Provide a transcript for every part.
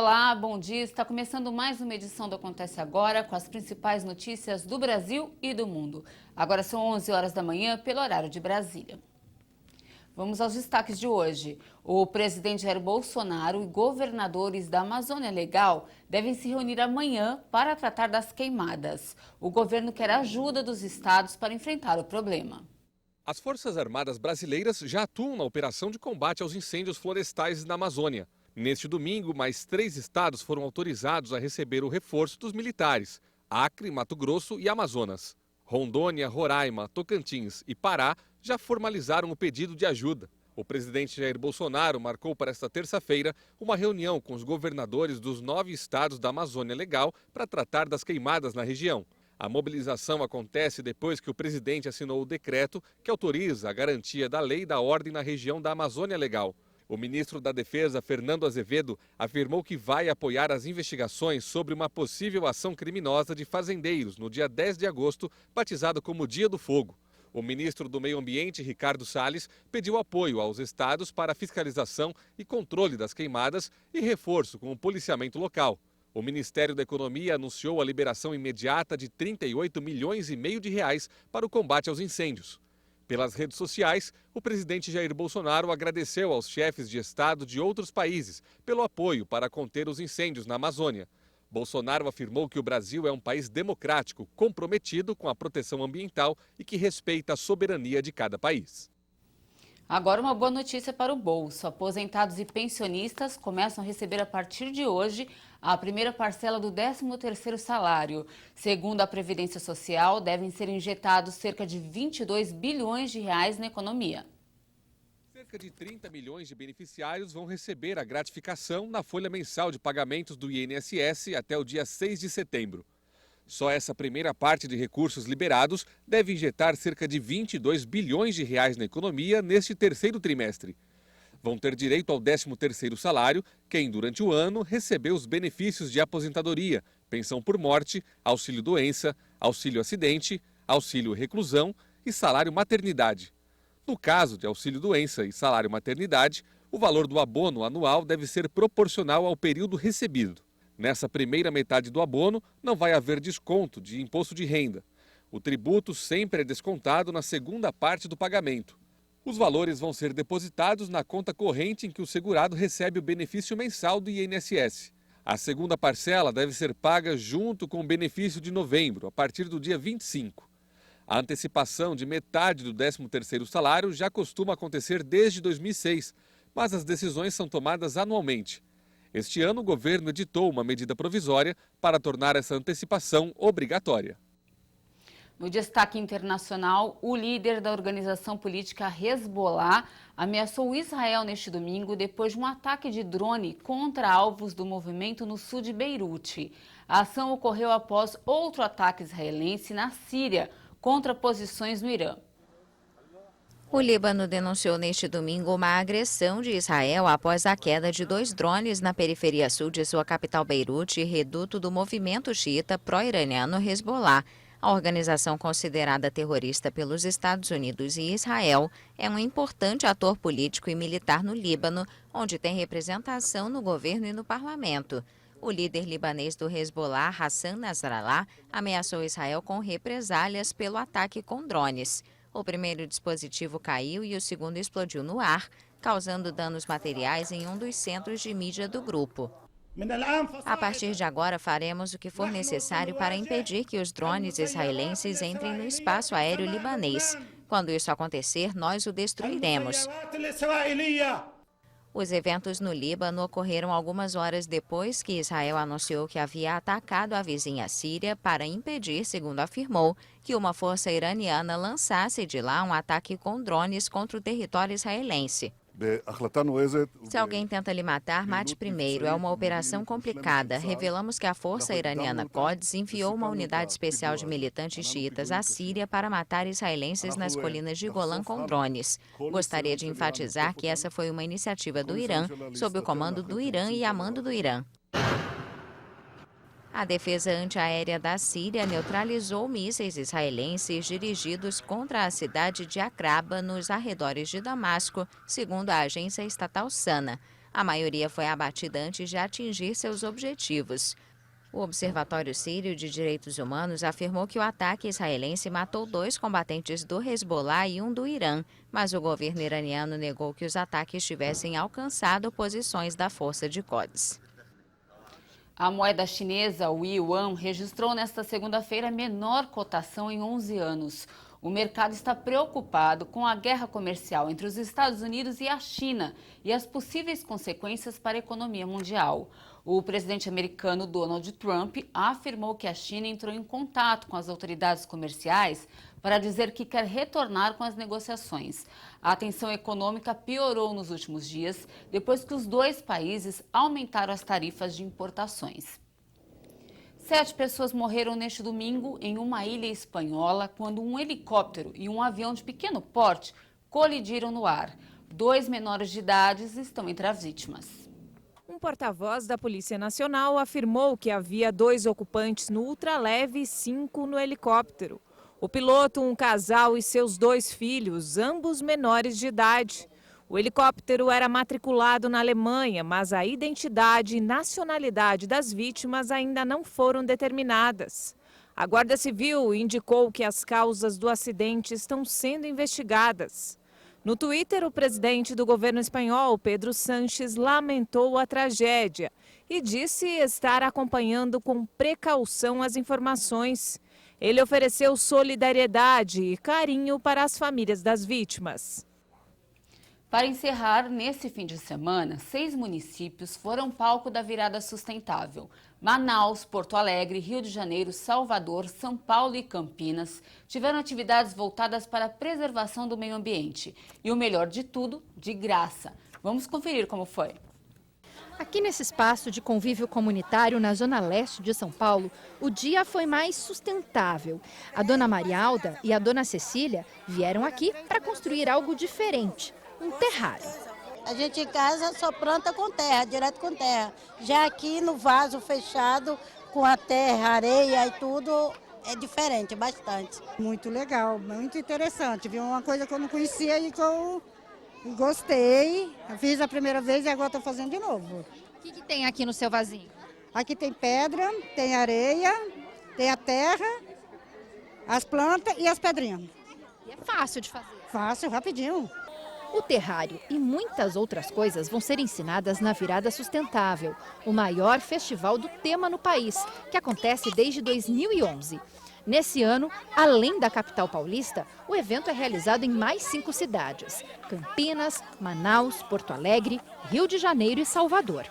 Olá, bom dia. Está começando mais uma edição do Acontece Agora com as principais notícias do Brasil e do mundo. Agora são 11 horas da manhã, pelo horário de Brasília. Vamos aos destaques de hoje. O presidente Jair Bolsonaro e governadores da Amazônia Legal devem se reunir amanhã para tratar das queimadas. O governo quer a ajuda dos estados para enfrentar o problema. As Forças Armadas brasileiras já atuam na operação de combate aos incêndios florestais na Amazônia. Neste domingo, mais 3 estados foram autorizados a receber o reforço dos militares: Acre, Mato Grosso e Amazonas. Rondônia, Roraima, Tocantins e Pará já formalizaram o pedido de ajuda. O presidente Jair Bolsonaro marcou para esta terça-feira uma reunião com os governadores dos 9 estados da Amazônia Legal para tratar das queimadas na região. A mobilização acontece depois que o presidente assinou o decreto que autoriza a garantia da lei e da ordem na região da Amazônia Legal. O ministro da Defesa, Fernando Azevedo, afirmou que vai apoiar as investigações sobre uma possível ação criminosa de fazendeiros no dia 10 de agosto, batizado como Dia do Fogo. O ministro do Meio Ambiente, Ricardo Salles, pediu apoio aos estados para a fiscalização e controle das queimadas e reforço com o policiamento local. O Ministério da Economia anunciou a liberação imediata de 38 milhões e meio de reais para o combate aos incêndios. Pelas redes sociais, o presidente Jair Bolsonaro agradeceu aos chefes de estado de outros países pelo apoio para conter os incêndios na Amazônia. Bolsonaro afirmou que o Brasil é um país democrático, comprometido com a proteção ambiental e que respeita a soberania de cada país. Agora uma boa notícia para o bolso. Aposentados e pensionistas começam a receber a partir de hoje a primeira parcela do 13º salário. Segundo a Previdência Social, devem ser injetados cerca de 22 bilhões de reais na economia. Cerca de 30 milhões de beneficiários vão receber a gratificação na folha mensal de pagamentos do INSS até o dia 6 de setembro. Só essa primeira parte de recursos liberados deve injetar cerca de 22 bilhões de reais na economia neste terceiro trimestre. Vão ter direito ao 13º salário quem, durante o ano, recebeu os benefícios de aposentadoria, pensão por morte, auxílio-doença, auxílio-acidente, auxílio-reclusão e salário-maternidade. No caso de auxílio-doença e salário-maternidade, o valor do abono anual deve ser proporcional ao período recebido. Nessa primeira metade do abono, não vai haver desconto de imposto de renda. O tributo sempre é descontado na segunda parte do pagamento. Os valores vão ser depositados na conta corrente em que o segurado recebe o benefício mensal do INSS. A segunda parcela deve ser paga junto com o benefício de novembro, a partir do dia 25. A antecipação de metade do 13º salário já costuma acontecer desde 2006, mas as decisões são tomadas anualmente. Este ano, o governo editou uma medida provisória para tornar essa antecipação obrigatória. No destaque internacional, o líder da organização política Hezbollah ameaçou Israel neste domingo depois de um ataque de drone contra alvos do movimento no sul de Beirute. A ação ocorreu após outro ataque israelense na Síria contra posições no Irã. O Líbano denunciou neste domingo uma agressão de Israel após a queda de 2 drones na periferia sul de sua capital Beirute, reduto do movimento xiita pró-iraniano Hezbollah. A organização considerada terrorista pelos Estados Unidos e Israel é um importante ator político e militar no Líbano, onde tem representação no governo e no parlamento. O líder libanês do Hezbollah, Hassan Nasrallah, ameaçou Israel com represálias pelo ataque com drones. O primeiro dispositivo caiu e o segundo explodiu no ar, causando danos materiais em um dos centros de mídia do grupo. A partir de agora, faremos o que for necessário para impedir que os drones israelenses entrem no espaço aéreo libanês. Quando isso acontecer, nós o destruiremos. Os eventos no Líbano ocorreram algumas horas depois que Israel anunciou que havia atacado a vizinha Síria para impedir, segundo afirmou, que uma força iraniana lançasse de lá um ataque com drones contra o território israelense. Se alguém tenta lhe matar, mate primeiro. É uma operação complicada. Revelamos que a força iraniana Quds enviou uma unidade especial de militantes xiitas à Síria para matar israelenses nas colinas de Golã com drones. Gostaria de enfatizar que essa foi uma iniciativa do Irã, sob o comando do Irã e a mando do Irã. A defesa antiaérea da Síria neutralizou mísseis israelenses dirigidos contra a cidade de Aqraba, nos arredores de Damasco, segundo a agência estatal SANA. A maioria foi abatida antes de atingir seus objetivos. O Observatório Sírio de Direitos Humanos afirmou que o ataque israelense matou 2 combatentes do Hezbollah e um do Irã, mas o governo iraniano negou que os ataques tivessem alcançado posições da Força de Quds. A moeda chinesa, o yuan, registrou nesta segunda-feira a menor cotação em 11 anos. O mercado está preocupado com a guerra comercial entre os Estados Unidos e a China e as possíveis consequências para a economia mundial. O presidente americano Donald Trump afirmou que a China entrou em contato com as autoridades comerciais para dizer que quer retornar com as negociações. A tensão econômica piorou nos últimos dias, depois que os 2 países aumentaram as tarifas de importações. 7 pessoas morreram neste domingo em uma ilha espanhola quando um helicóptero e um avião de pequeno porte colidiram no ar. 2 menores de idade estão entre as vítimas. Um porta-voz da Polícia Nacional afirmou que havia 2 ocupantes no ultraleve e 5 no helicóptero. O piloto, um casal e seus 2 filhos, ambos menores de idade. O helicóptero era matriculado na Alemanha, mas a identidade e nacionalidade das vítimas ainda não foram determinadas. A Guarda Civil indicou que as causas do acidente estão sendo investigadas. No Twitter, o presidente do governo espanhol, Pedro Sánchez, lamentou a tragédia e disse estar acompanhando com precaução as informações. Ele ofereceu solidariedade e carinho para as famílias das vítimas. Para encerrar, nesse fim de semana, 6 municípios foram palco da virada sustentável. Manaus, Porto Alegre, Rio de Janeiro, Salvador, São Paulo e Campinas tiveram atividades voltadas para a preservação do meio ambiente. E o melhor de tudo, de graça. Vamos conferir como foi. Aqui nesse espaço de convívio comunitário na zona leste de São Paulo, o dia foi mais sustentável. A dona Marialda e a dona Cecília vieram aqui para construir algo diferente. Um terrário. A gente em casa só planta com terra, direto com terra. Já aqui no vaso fechado, com a terra, areia e tudo, é diferente, bastante. Muito legal, muito interessante. Viu uma coisa que eu não conhecia e que eu gostei. Eu fiz a primeira vez e agora estou fazendo de novo. O que tem aqui no seu vasinho? Aqui tem pedra, tem areia, tem a terra, as plantas e as pedrinhas. E é fácil de fazer. Fácil, rapidinho. O terrário e muitas outras coisas vão ser ensinadas na Virada Sustentável, o maior festival do tema no país, que acontece desde 2011. Nesse ano, além da capital paulista, o evento é realizado em mais 5 cidades: Campinas, Manaus, Porto Alegre, Rio de Janeiro e Salvador.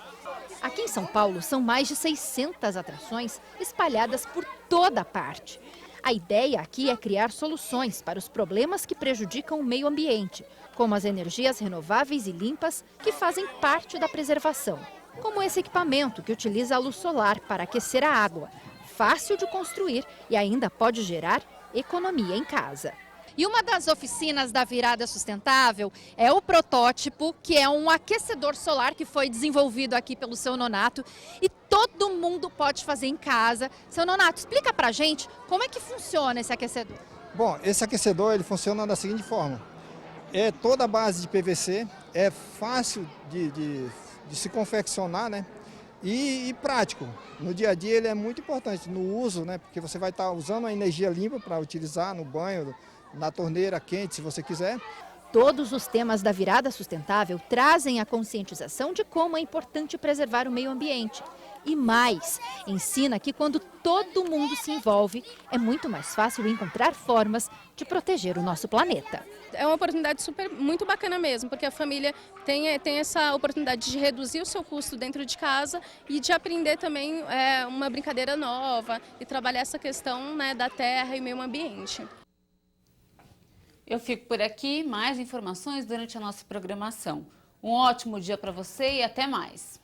Aqui em São Paulo, são mais de 600 atrações espalhadas por toda parte. A ideia aqui é criar soluções para os problemas que prejudicam o meio ambiente, como as energias renováveis e limpas que fazem parte da preservação, como esse equipamento que utiliza a luz solar para aquecer a água, fácil de construir e ainda pode gerar economia em casa. E uma das oficinas da Virada Sustentável é o protótipo, que é um aquecedor solar que foi desenvolvido aqui pelo seu Nonato e todo mundo pode fazer em casa. Seu Nonato, explica pra gente como é que funciona esse aquecedor. Bom, esse aquecedor ele funciona da seguinte forma: é toda a base de PVC, é fácil de se confeccionar, né? E prático. No dia a dia ele é muito importante no uso, né? Porque você vai estar usando a energia limpa para utilizar no banho, na torneira quente, se você quiser. Todos os temas da Virada Sustentável trazem a conscientização de como é importante preservar o meio ambiente. E mais, ensina que quando todo mundo se envolve, é muito mais fácil encontrar formas de proteger o nosso planeta. É uma oportunidade muito bacana mesmo, porque a família tem essa oportunidade de reduzir o seu custo dentro de casa e de aprender também uma brincadeira nova e trabalhar essa questão, né, da terra e meio ambiente. Eu fico por aqui, mais informações durante a nossa programação. Um ótimo dia para você e até mais!